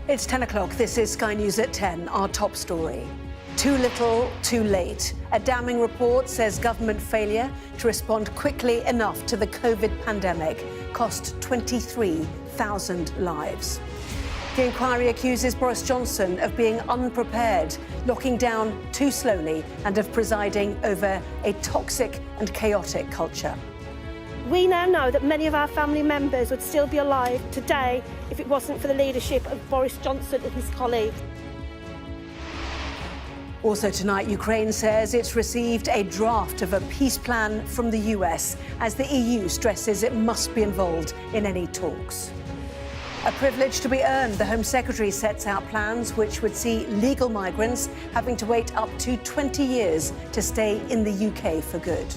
It's 10 o'clock. This is Sky News at 10, our top story. Too little, too late. A damning report says government failure to respond quickly enough to the COVID pandemic cost 23,000 lives. The inquiry accuses Boris Johnson of being unprepared, locking down too slowly, and of presiding over a toxic and chaotic culture. We now know that many of our family members would still be alive today if it wasn't for the leadership of Boris Johnson and his colleagues. Also tonight, Ukraine says it's received a draft of a peace plan from the US as the EU stresses it must be involved in any talks. A privilege to be earned, the Home Secretary sets out plans which would see legal migrants having to wait up to 20 years to stay in the UK for good.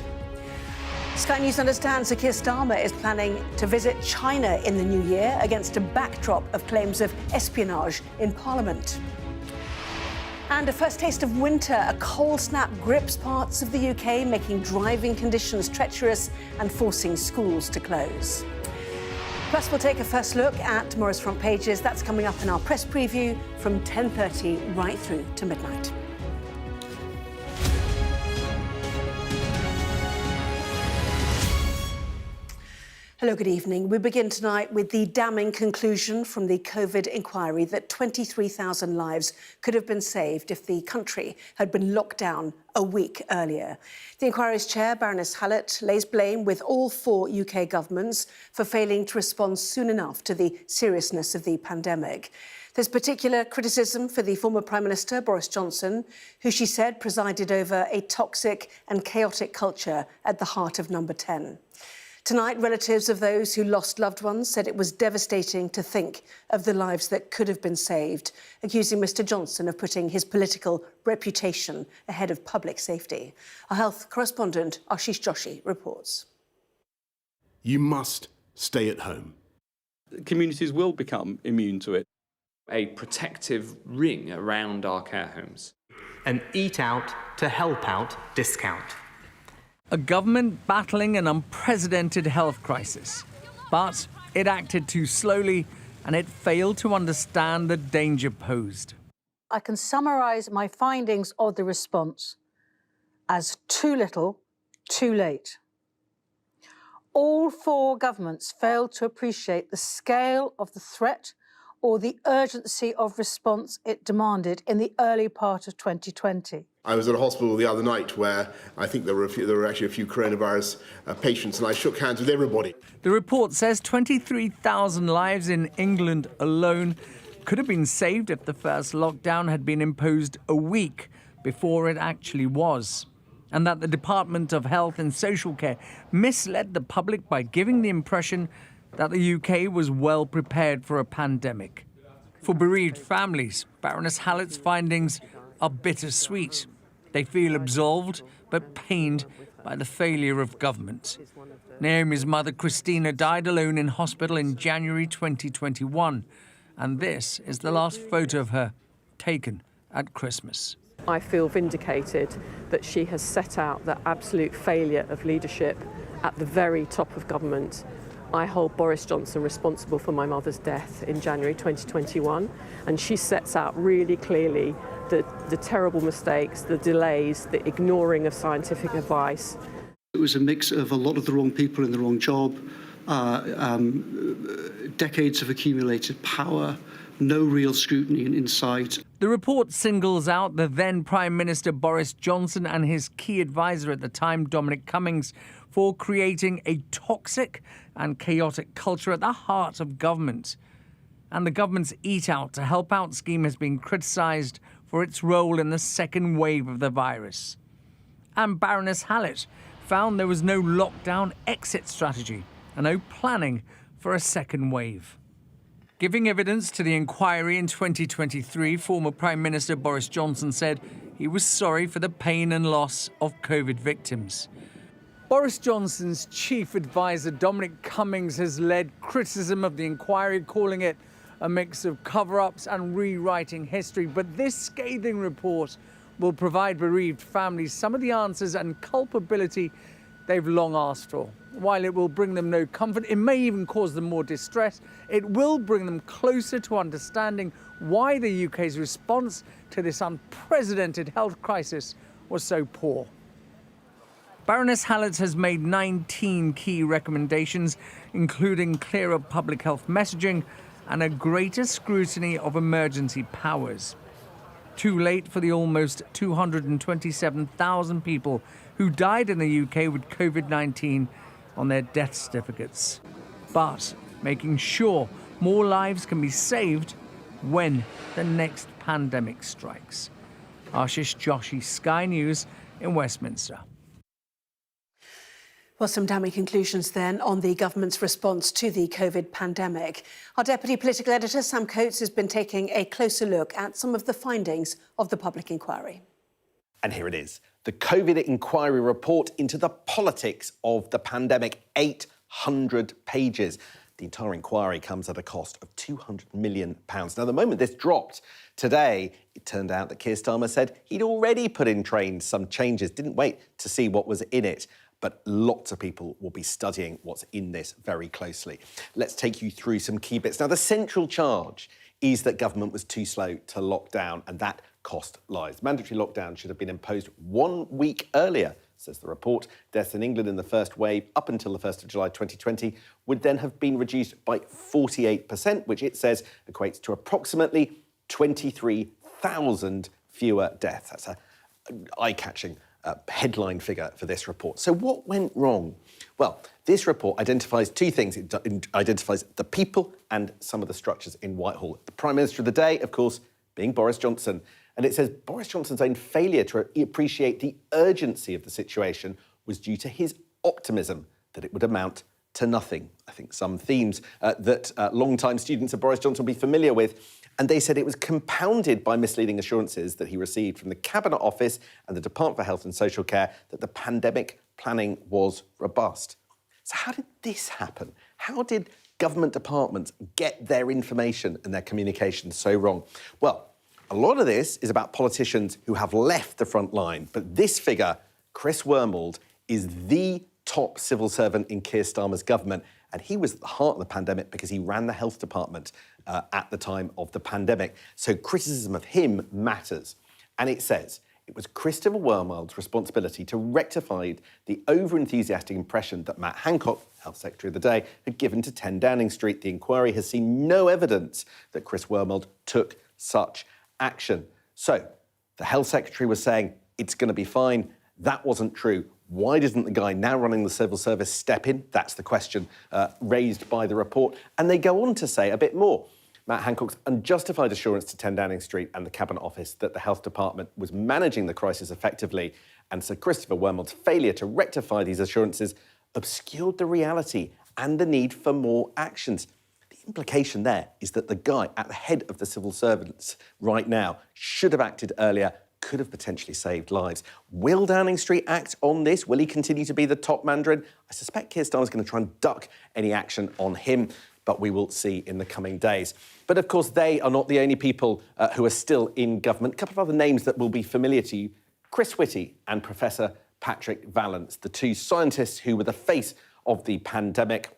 Sky News understands that Keir Starmer is planning to visit China in the new year against a backdrop of claims of espionage in Parliament. And a first taste of winter, a cold snap grips parts of the UK, making driving conditions treacherous and forcing schools to close. Plus, we'll take a first look at tomorrow's front pages. That's coming up in our press preview from 10:30 right through to midnight. Hello, good evening. We begin tonight with the damning conclusion from the COVID inquiry that 23,000 lives could have been saved if the country had been locked down a week earlier. The inquiry's chair, Baroness Hallett, lays blame with all four UK governments for failing to respond soon enough to the seriousness of the pandemic. There's particular criticism for the former Prime Minister, Boris Johnson, who she said presided over a toxic and chaotic culture at the heart of Number 10. Tonight, relatives of those who lost loved ones said it was devastating to think of the lives that could have been saved, accusing Mr Johnson of putting his political reputation ahead of public safety. Our health correspondent, Ashish Joshi, reports. You must stay at home. Communities will become immune to it. A protective ring around our care homes. An eat out to help out discount. A government battling an unprecedented health crisis. But it acted too slowly and it failed to understand the danger posed. I can summarise my findings of the response as too little, too late. All four governments failed to appreciate the scale of the threat or the urgency of response it demanded in the early part of 2020. I was at a hospital the other night where I think there were actually a few coronavirus patients, and I shook hands with everybody. The report says 23,000 lives in England alone could have been saved if the first lockdown had been imposed a week before it actually was, and that the Department of Health and Social Care misled the public by giving the impression that the UK was well prepared for a pandemic. For bereaved families, Baroness Hallett's findings are bittersweet. They feel absolved but pained by the failure of government. Naomi's mother, Christina, died alone in hospital in January 2021, and this is the last photo of her taken at Christmas. I feel vindicated that she has set out the absolute failure of leadership at the very top of government. I hold Boris Johnson responsible for my mother's death in January 2021, and she sets out really clearly the terrible mistakes, the delays, the ignoring of scientific advice. It was a mix of a lot of the wrong people in the wrong job, decades of accumulated power, no real scrutiny in sight. The report singles out the then Prime Minister Boris Johnson and his key advisor at the time, Dominic Cummings, for creating a toxic and chaotic culture at the heart of government. And the government's Eat Out to Help Out scheme has been criticised for its role in the second wave of the virus. And Baroness Hallett found there was no lockdown exit strategy and no planning for a second wave. Giving evidence to the inquiry in 2023, former Prime Minister Boris Johnson said he was sorry for the pain and loss of COVID victims. Boris Johnson's chief advisor, Dominic Cummings, has led criticism of the inquiry, calling it a mix of cover-ups and rewriting history. But this scathing report will provide bereaved families some of the answers and culpability they've long asked for. while it will bring them no comfort, it may even cause them more distress, it will bring them closer to understanding why the UK's response to this unprecedented health crisis was so poor. Baroness Hallett has made 19 key recommendations, including clearer public health messaging and a greater scrutiny of emergency powers. Too late for the almost 227,000 people who died in the UK with COVID-19 on their death certificates. But making sure more lives can be saved when the next pandemic strikes. Ashish Joshi, Sky News in Westminster. Well, some damning conclusions then on the government's response to the COVID pandemic. Our deputy political editor, Sam Coates, has been taking a closer look at some of the findings of the public inquiry. And here it is, the COVID inquiry report into the politics of the pandemic, 800 pages. The entire inquiry comes at a cost of £200 million. Now, the moment this dropped today, it turned out that Keir Starmer said he'd already put in train some changes, didn't wait to see what was in it. But lots of people will be studying what's in this very closely. Let's take you through some key bits. Now, the central charge is that government was too slow to lock down, and that cost lives. Mandatory lockdown should have been imposed 1 week earlier, says the report. Deaths in England in the first wave, up until the 1st of July 2020, would then have been reduced by 48%, which it says equates to approximately 23,000 fewer deaths. That's an eye-catching headline figure for this report. So what went wrong? Well, this report identifies two things. It identifies the people and some of the structures in Whitehall. The Prime Minister of the day, of course, being Boris Johnson. And it says Boris Johnson's own failure to appreciate the urgency of the situation was due to his optimism that it would amount to nothing. I think some themes that long-time students of Boris Johnson will be familiar with. And they said it was compounded by misleading assurances that he received from the Cabinet Office and the Department for Health and Social Care that the pandemic planning was robust. So how did this happen? How did government departments get their information and their communication so wrong? Well, a lot of this is about politicians who have left the front line. But this figure, Chris Wormald, is the top civil servant in Keir Starmer's government. And he was at the heart of the pandemic because he ran the health department at the time of the pandemic. So criticism of him matters. And it says it was Christopher Wormald's responsibility to rectify the over-enthusiastic impression that Matt Hancock, Health Secretary of the day, had given to 10 Downing Street. The inquiry has seen no evidence that Chris Wormald took such action. So the Health Secretary was saying it's going to be fine. That wasn't true. Why doesn't the guy now running the civil service step in? That's the question raised by the report. And they go on to say a bit more. Matt Hancock's unjustified assurance to 10 Downing Street and the Cabinet Office that the Health Department was managing the crisis effectively, and Sir Christopher Wormald's failure to rectify these assurances obscured the reality and the need for more actions. The implication there is that the guy at the head of the civil servants right now should have acted earlier, could have potentially saved lives. Will Downing Street act on this? Will he continue to be the top Mandarin? I suspect Keir Starmer's going to try and duck any action on him, but we will see in the coming days. But of course, they are not the only people who are still in government. A couple of other names that will be familiar to you. Chris Whitty and Professor Patrick Vallance, the two scientists who were the face of the pandemic.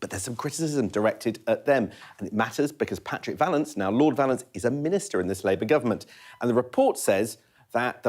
But there's some criticism directed at them. And it matters because Patrick Vallance, now Lord Vallance, is a minister in this Labour government. And the report says that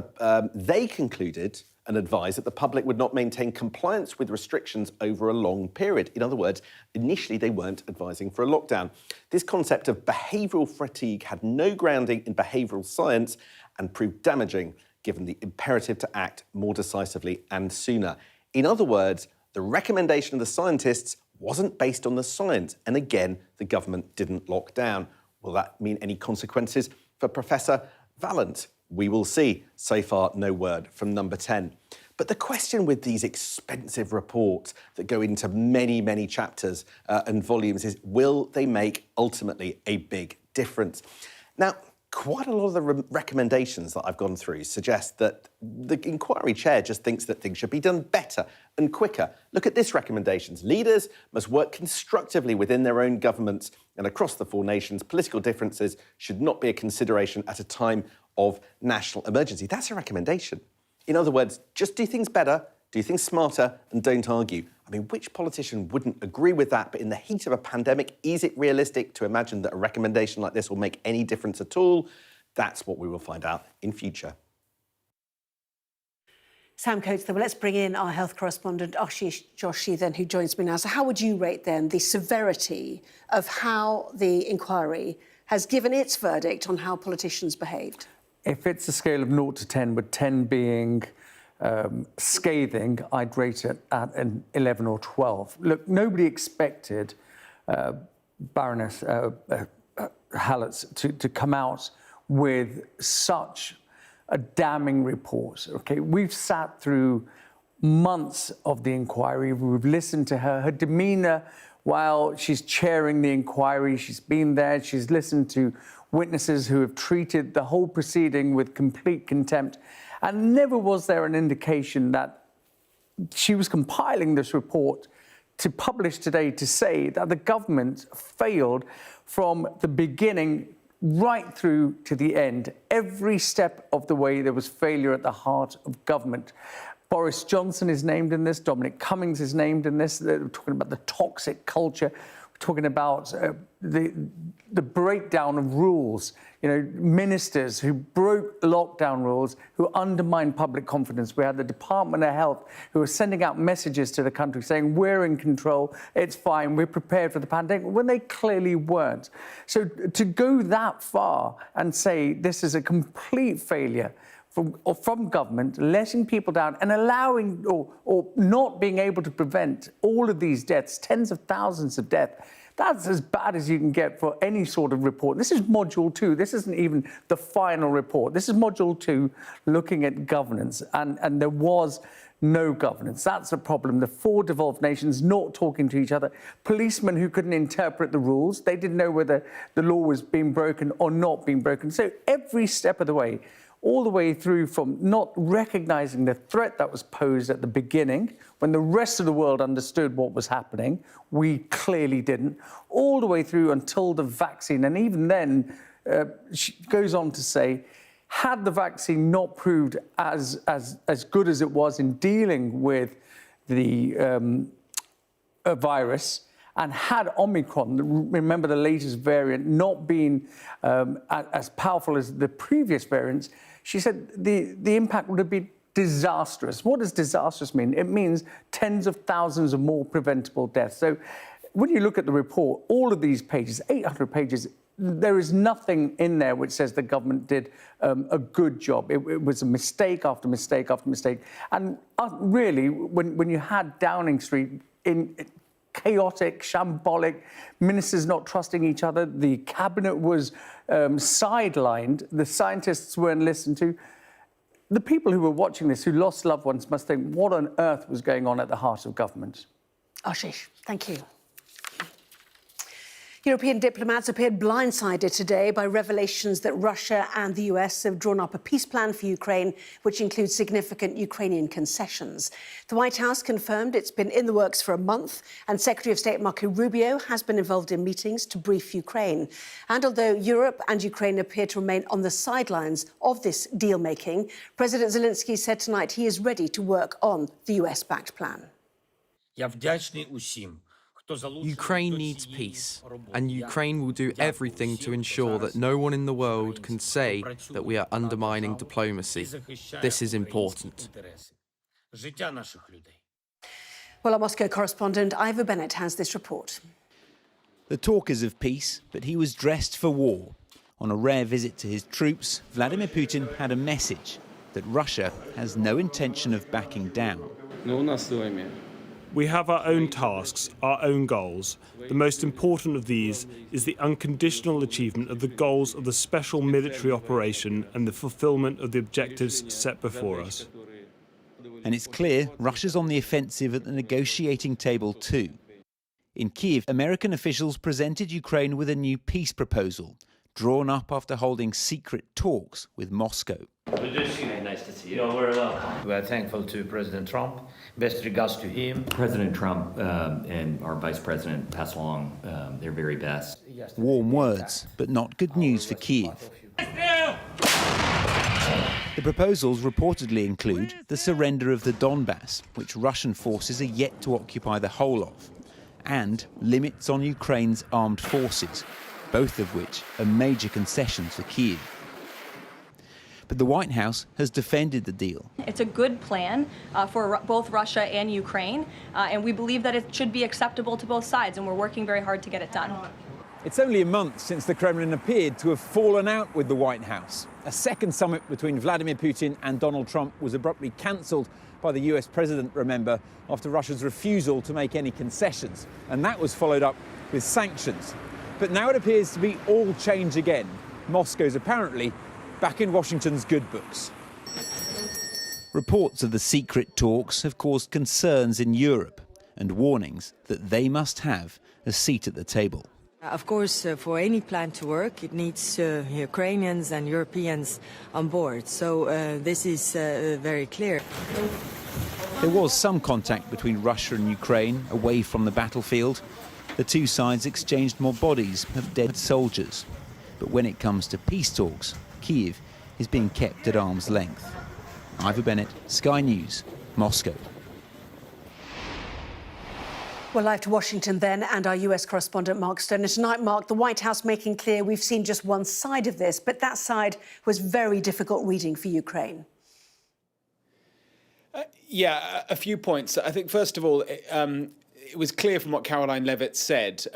they concluded and advised that the public would not maintain compliance with restrictions over a long period. In other words, initially they weren't advising for a lockdown. This concept of behavioural fatigue had no grounding in behavioural science and proved damaging given the imperative to act more decisively and sooner. In other words, the recommendation of the scientists wasn't based on the science. And again, the government didn't lock down. Will that mean any consequences for Professor Vallance? We will see. So far, no word from Number 10. But the question with these expensive reports that go into many, many chapters and volumes is, will they make ultimately a big difference? Now, quite a lot of the recommendations that I've gone through suggest that the inquiry chair just thinks that things should be done better and quicker. Look at this recommendations. Leaders must work constructively within their own governments and across the four nations. Political differences should not be a consideration at a time of national emergency. That's a recommendation. In other words, just do things better, Do things smarter and don't argue. I mean, which politician wouldn't agree with that? But in the heat of a pandemic, is it realistic to imagine that a recommendation like this will make any difference at all? That's what we will find out in future. Sam Coates, well, let's bring in our health correspondent, Ashish Joshi, then, who joins me now. So how would you rate, then, the severity of how the inquiry has given its verdict on how politicians behaved? If it's a scale of 0 to 10, with 10 being scathing, I'd rate it at an 11 or 12. Look, nobody expected Baroness Hallett's to come out with such a damning report. Okay, we've sat through months of the inquiry. We've listened to her demeanour while she's chairing the inquiry. She's been there. She's listened to witnesses who have treated the whole proceeding with complete contempt. And never was there an indication that she was compiling this report to publish today to say that the government failed from the beginning right through to the end. Every step of the way, there was failure at the heart of government. Boris Johnson is named in this. Dominic Cummings is named in this. They're talking about the toxic culture. We're talking about the breakdown of rules. You know, ministers who broke lockdown rules, who undermined public confidence. We had the Department of Health who were sending out messages to the country saying, we're in control, it's fine, we're prepared for the pandemic, when they clearly weren't. So to go that far and say this is a complete failure from government, letting people down and allowing or not being able to prevent all of these deaths, tens of thousands of deaths, that's as bad as you can get for any sort of report. This is Module 2. This isn't even the final report. This is Module 2 looking at governance, and there was no governance. That's a problem. The 4 devolved nations not talking to each other, policemen who couldn't interpret the rules. They didn't know whether the law was being broken or not being broken. So every step of the way, all the way through from not recognising the threat that was posed at the beginning, when the rest of the world understood what was happening, we clearly didn't, all the way through until the vaccine. And even then, she goes on to say, had the vaccine not proved as good as it was in dealing with the virus, and had Omicron, remember the latest variant, not been as powerful as the previous variants, she said the impact would have been disastrous. What does disastrous mean? It means tens of thousands of more preventable deaths. So when you look at the report, all of these pages, 800 pages, there is nothing in there which says the government did a good job. It was a mistake after mistake after mistake. And really, when you had Downing Street in chaotic, shambolic, ministers not trusting each other, the cabinet was sidelined, the scientists weren't listened to. The people who were watching this, who lost loved ones, must think, what on earth was going on at the heart of government? Ashish, thank you. European diplomats appeared blindsided today by revelations that Russia and the US have drawn up a peace plan for Ukraine, which includes significant Ukrainian concessions. The White House confirmed it's been in the works for a month, and Secretary of State Marco Rubio has been involved in meetings to brief Ukraine. And although Europe and Ukraine appear to remain on the sidelines of this deal-making, President Zelensky said tonight he is ready to work on the US-backed plan. Ukraine needs peace, and Ukraine will do everything to ensure that no one in the world can say that we are undermining diplomacy. This is important. Well, our Moscow correspondent Ivor Bennett has this report. The talk is of peace, but he was dressed for war. On a rare visit to his troops, Vladimir Putin had a message that Russia has no intention of backing down. We have our own tasks, our own goals. The most important of these is the unconditional achievement of the goals of the special military operation and the fulfillment of the objectives set before us. And it's clear Russia's on the offensive at the negotiating table too. In Kyiv, American officials presented Ukraine with a new peace proposal, drawn up after holding secret talks with Moscow. Nice to see you. You're very welcome. We are thankful to President Trump. Best regards to him. President Trump and our Vice President pass along their very best. Warm words, but not good news for Kyiv. The proposals reportedly include the surrender of the Donbass, which Russian forces are yet to occupy the whole of, and limits on Ukraine's armed forces, both of which are major concessions for Kyiv. But the White House has defended the deal. It's a good plan for both Russia and Ukraine, and we believe that it should be acceptable to both sides, and we're working very hard to get it done. It's only a month since the Kremlin appeared to have fallen out with the White House. A second summit between Vladimir Putin and Donald Trump was abruptly cancelled by the US president, remember, after Russia's refusal to make any concessions. And that was followed up with sanctions. But now it appears to be all change again. Moscow's apparently back in Washington's good books. Reports of the secret talks have caused concerns in Europe and warnings that they must have a seat at the table. Of course, for any plan to work, it needs Ukrainians and Europeans on board. So this is very clear. There was some contact between Russia and Ukraine away from the battlefield. The two sides exchanged more bodies of dead soldiers. But when it comes to peace talks, Kyiv is being kept at arm's length. Ivor Bennett, Sky News, Moscow. Well, live to Washington then, and our US correspondent Mark Stoner. Tonight, Mark, the White House making clear we've seen just one side of this, but that side was very difficult reading for Ukraine. Yeah, a few points. I think, first of all, it was clear from what Caroline Levitt said,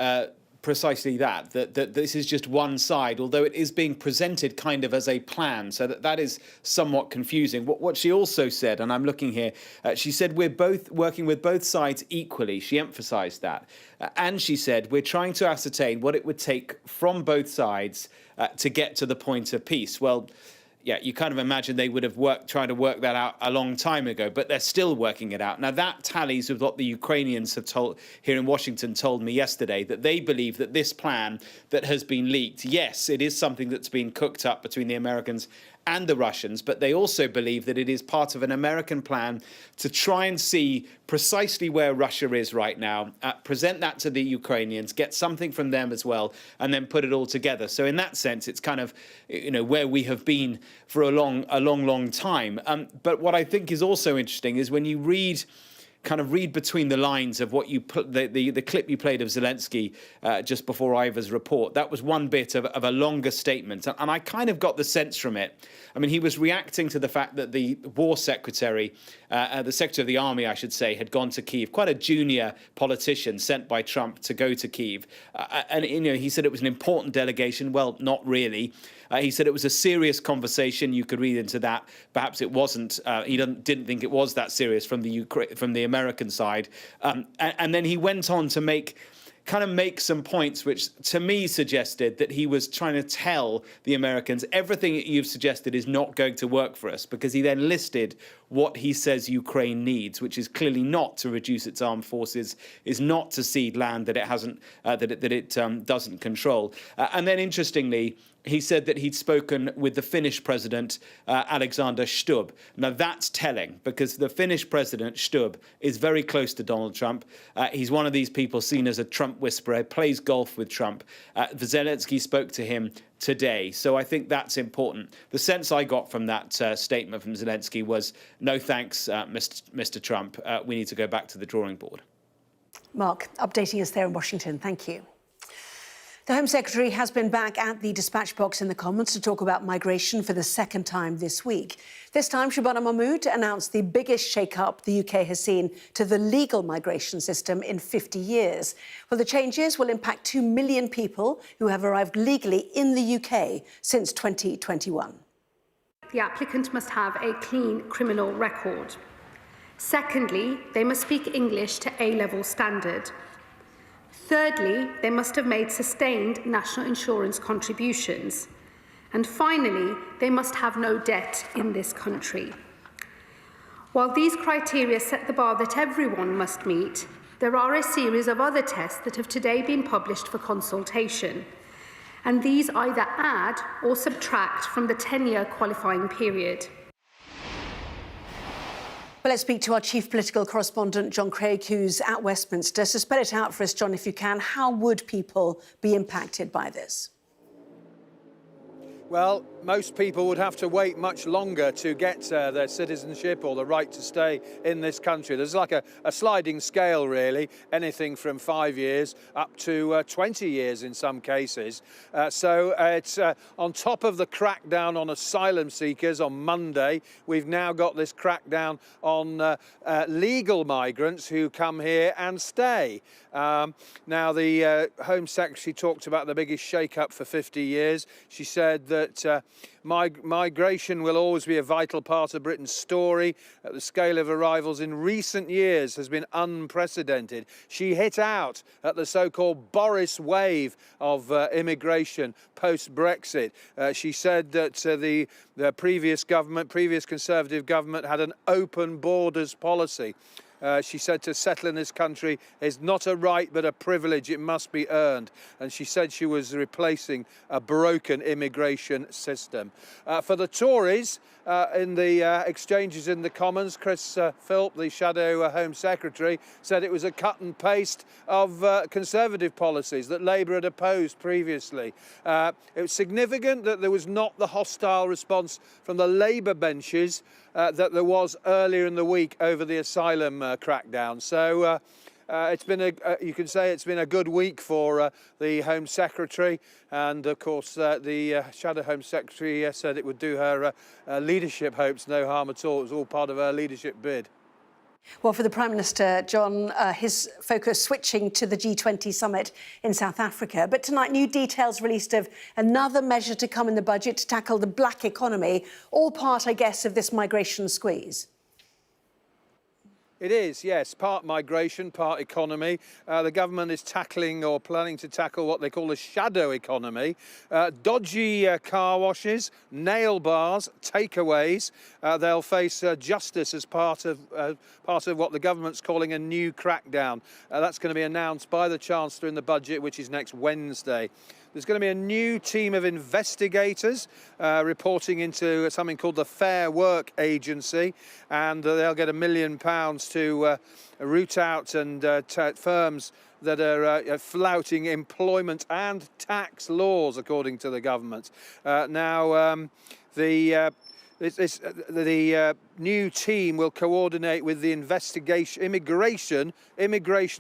precisely that this is just one side, although it is being presented kind of as a plan, so that is somewhat confusing. What she also said, and I'm looking here, she said we're both working with both sides equally. She emphasised that. And she said we're trying to ascertain what it would take from both sides to get to the point of peace. Well, yeah, you kind of imagine they would have tried to work that out a long time ago, but they're still working it out. Now, that tallies with what the Ukrainians have told here in Washington told me yesterday, that they believe that this plan that has been leaked, yes, it is something that's been cooked up between the Americans and the Russians, but they also believe that it is part of an American plan to try and see precisely where Russia is right now, present that to the Ukrainians, get something from them as well, and then put it all together. So in that sense, it's kind of, where we have been for a long time. But what I think is also interesting is when you read between the lines of what you put, the clip you played of Zelensky just before Ivor's report. That was one bit of a longer statement. And I kind of got the sense from it. I mean, he was reacting to the fact that the war secretary, the secretary of the army, I should say, had gone to Kyiv, quite a junior politician sent by Trump to go to Kyiv. And he said it was an important delegation. Well, not really. He said it was a serious conversation. You could read into that. Perhaps it wasn't. He didn't think it was that serious from the American side. And then he went on to make some points which to me suggested that he was trying to tell the Americans everything that you've suggested is not going to work for us, because he then listed what he says Ukraine needs, which is clearly not to reduce its armed forces, is not to cede land that it hasn't doesn't control. And then interestingly, he said that he'd spoken with the Finnish president, Alexander Stubb. Now, that's telling, because the Finnish president, Stubb, is very close to Donald Trump. He's one of these people seen as a Trump whisperer, plays golf with Trump. Zelensky spoke to him today. So I think that's important. The sense I got from that statement from Zelensky was, no thanks, Mr. Trump. We need to go back to the drawing board. Mark, updating us there in Washington. Thank you. The Home Secretary has been back at the dispatch box in the Commons to talk about migration for the second time this week. This time, Shabana Mahmood announced the biggest shake-up the UK has seen to the legal migration system in 50 years. Well, the changes will impact 2 million people who have arrived legally in the UK since 2021. The applicant must have a clean criminal record. Secondly, they must speak English to A-level standard. Thirdly, they must have made sustained national insurance contributions. And finally, they must have no debt in this country. While these criteria set the bar that everyone must meet, there are a series of other tests that have today been published for consultation. And these either add or subtract from the 10-year qualifying period. Well, let's speak to our chief political correspondent, John Craig, who's at Westminster. So spell it out for us, John, if you can. How would people be impacted by this? Well, most people would have to wait much longer to get their citizenship or the right to stay in this country. There's like a sliding scale, really, anything from 5 years up to 20 years in some cases. So it's on top of the crackdown on asylum seekers on Monday, we've now got this crackdown on legal migrants who come here and stay. Now, the Home Secretary talked about the biggest shake-up for 50 years. She said that migration will always be a vital part of Britain's story. The scale of arrivals in recent years has been unprecedented. She hit out at the so-called Boris wave of immigration post-Brexit. She said that the previous Conservative government had an open borders policy. She said to settle in this country is not a right but a privilege. It must be earned. And she said she was replacing a broken immigration system. For the Tories, in the exchanges in the Commons, Chris Philp, the Shadow Home Secretary, said it was a cut and paste of Conservative policies that Labour had opposed previously. It was significant that there was not the hostile response from the Labour benches that there was earlier in the week over the asylum crackdown. So it's been you can say it's been a good week for the Home Secretary, and of course the Shadow Home Secretary said it would do her leadership hopes no harm at all. It was all part of her leadership bid. Well, for the Prime Minister, John, his focus switching to the G20 summit in South Africa. But tonight, new details released of another measure to come in the budget to tackle the black economy, all part, I guess, of this migration squeeze. It is, yes, part migration, part economy. The government is tackling or planning to tackle what they call the shadow economy. Dodgy car washes, nail bars, takeaways. They'll face justice as part of what the government's calling a new crackdown. That's going to be announced by the Chancellor in the budget, which is next Wednesday. There's going to be a new team of investigators reporting into something called the Fair Work Agency, and they'll get £1 million to root out and firms that are flouting employment and tax laws, according to the government. The new team will coordinate with the immigration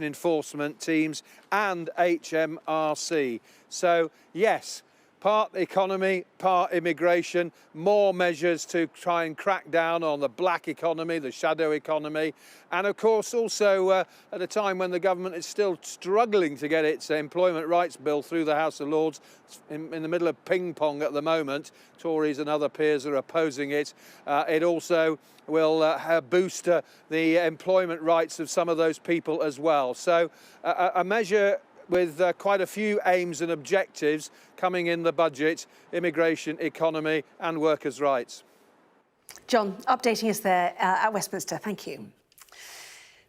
enforcement teams and HMRC. So, yes, part economy, part immigration, more measures to try and crack down on the black economy, the shadow economy, and of course also at a time when the government is still struggling to get its employment rights bill through the House of Lords, in the middle of ping pong at the moment. Tories and other peers are opposing it. It also will boost the employment rights of some of those people as well. So a measure with quite a few aims and objectives coming in the budget: immigration, economy and workers' rights. John, updating us there at Westminster. Thank you.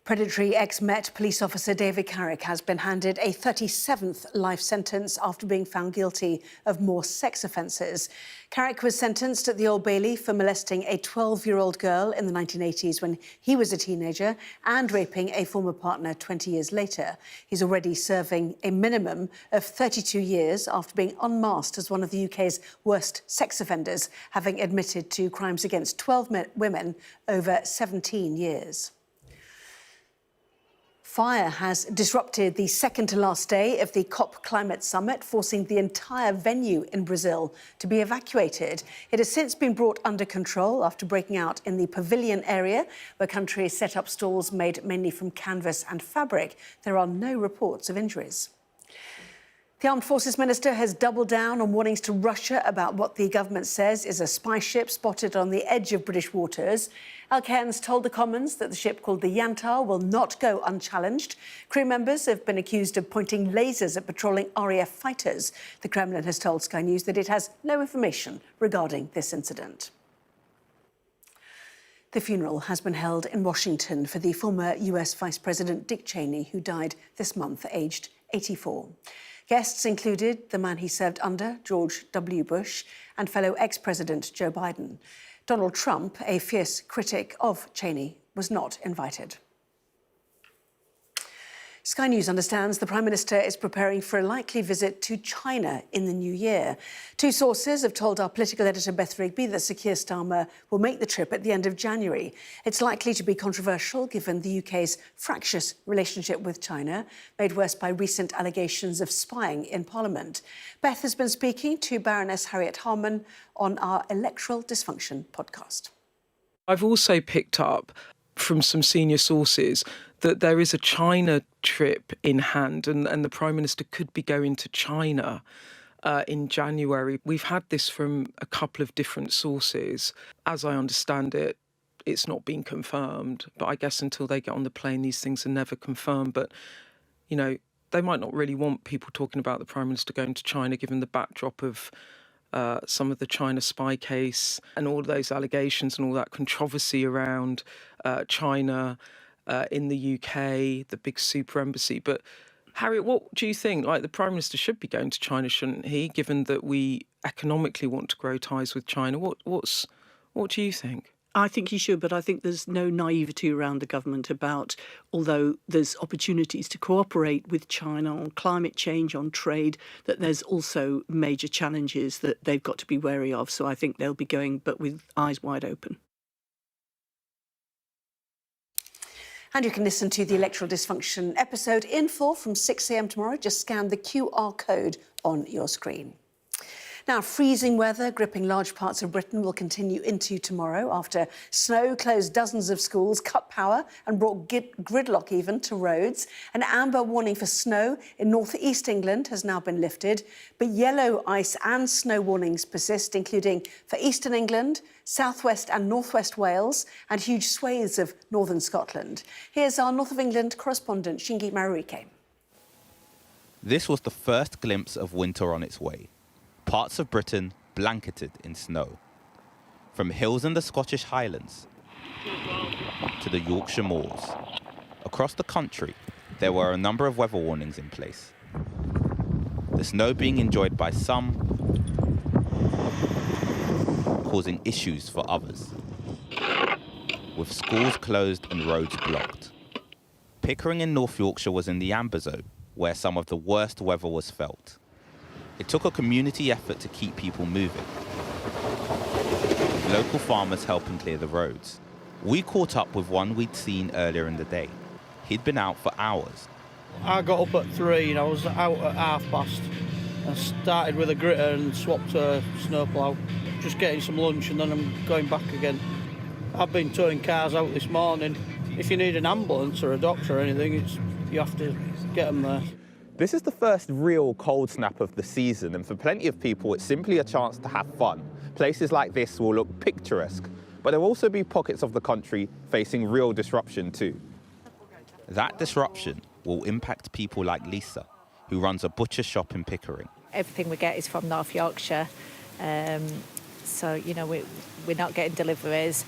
Predatory ex-Met police officer David Carrick has been handed a 37th life sentence after being found guilty of more sex offences. Carrick was sentenced at the Old Bailey for molesting a 12-year-old girl in the 1980s when he was a teenager and raping a former partner 20 years later. He's already serving a minimum of 32 years after being unmasked as one of the UK's worst sex offenders, having admitted to crimes against 12 women over 17 years. Fire has disrupted the second-to-last day of the COP climate summit, forcing the entire venue in Brazil to be evacuated. It has since been brought under control after breaking out in the pavilion area, where countries set up stalls made mainly from canvas and fabric. There are no reports of injuries. The Armed Forces Minister has doubled down on warnings to Russia about what the government says is a spy ship spotted on the edge of British waters. Al-Cairns told the Commons that the ship called the Yantar will not go unchallenged. Crew members have been accused of pointing lasers at patrolling RAF fighters. The Kremlin has told Sky News that it has no information regarding this incident. The funeral has been held in Washington for the former US Vice President Dick Cheney, who died this month, aged 84. Guests included the man he served under, George W. Bush, and fellow ex-President Joe Biden. Donald Trump, a fierce critic of Cheney, was not invited. Sky News understands the Prime Minister is preparing for a likely visit to China in the new year. Two sources have told our political editor Beth Rigby that Sir Keir Starmer will make the trip at the end of January. It's likely to be controversial given the UK's fractious relationship with China, made worse by recent allegations of spying in Parliament. Beth has been speaking to Baroness Harriet Harman on our Electoral Dysfunction podcast. I've also picked up from some senior sources that there is a China trip in hand and the Prime Minister could be going to China in January. We've had this from a couple of different sources. As I understand it, it's not been confirmed, but I guess until they get on the plane, these things are never confirmed. But, you know, they might not really want people talking about the Prime Minister going to China, given the backdrop of some of the China spy case and all of those allegations and all that controversy around China in the UK, the big super embassy. But Harriet, what do you think? Like, the Prime Minister should be going to China, shouldn't he, given that we economically want to grow ties with China? What do you think? I think he should, but I think there's no naivety around the government about, although there's opportunities to cooperate with China on climate change, on trade, that there's also major challenges that they've got to be wary of. So I think they'll be going, but with eyes wide open. And you can listen to the Electoral Dysfunction episode in full from 6 a.m. tomorrow. Just scan the QR code on your screen. Now, freezing weather gripping large parts of Britain will continue into tomorrow after snow closed dozens of schools, cut power and brought gridlock even to roads. An amber warning for snow in north-east England has now been lifted, but yellow ice and snow warnings persist, including for eastern England, southwest and northwest Wales and huge swathes of northern Scotland. Here's our North of England correspondent, Shingi Marike. This was the first glimpse of winter on its way. Parts of Britain blanketed in snow. From hills in the Scottish Highlands to the Yorkshire moors. Across the country, there were a number of weather warnings in place. The snow being enjoyed by some, causing issues for others, with schools closed and roads blocked. Pickering in North Yorkshire was in the amber zone, where some of the worst weather was felt. It took a community effort to keep people moving, with local farmers helping clear the roads. We caught up with one we'd seen earlier in the day. He'd been out for hours. I got up at 3 and I was out at past. I started with a gritter and swapped a snowplough, just getting some lunch, and then I'm going back again. I've been towing cars out this morning. If you need an ambulance or a doctor or anything, you have to get them there. This is the first real cold snap of the season, and for plenty of people it's simply a chance to have fun. Places like this will look picturesque, but there will also be pockets of the country facing real disruption too. That disruption will impact people like Lisa, who runs a butcher shop in Pickering. Everything we get is from North Yorkshire, so, you know, we're not getting deliveries.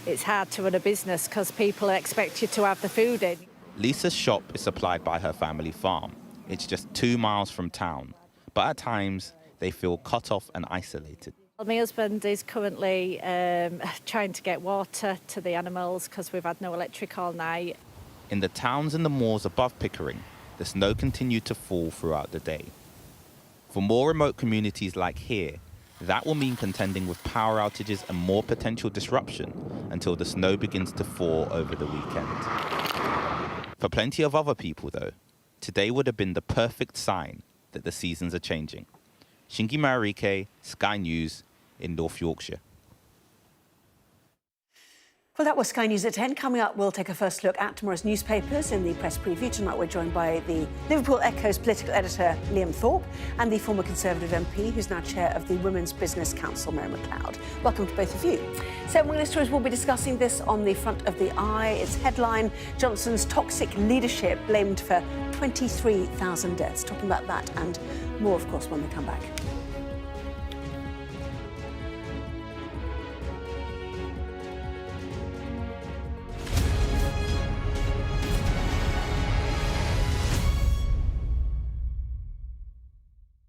It's hard to run a business because people expect you to have the food in. Lisa's shop is supplied by her family farm. It's just 2 miles from town, but at times they feel cut off and isolated. My husband is currently trying to get water to the animals because we've had no electric all night. In the towns and the moors above Pickering, the snow continued to fall throughout the day. For more remote communities like here, that will mean contending with power outages and more potential disruption until the snow begins to fall over the weekend. For plenty of other people, though, today would have been the perfect sign that the seasons are changing. Shingi Marike, Sky News in North Yorkshire. Well, that was Sky News at 10. Coming up, we'll take a first look at tomorrow's newspapers in the press preview. Tonight, we're joined by the Liverpool Echo's political editor, Liam Thorpe, and the former Conservative MP, who's now chair of the Women's Business Council, Mary McLeod. Welcome to both of you. So, among the stories, we'll be discussing this on the front of the Eye. Its headline, Johnson's toxic leadership blamed for 23,000 deaths. Talking about that and more, of course, when we come back.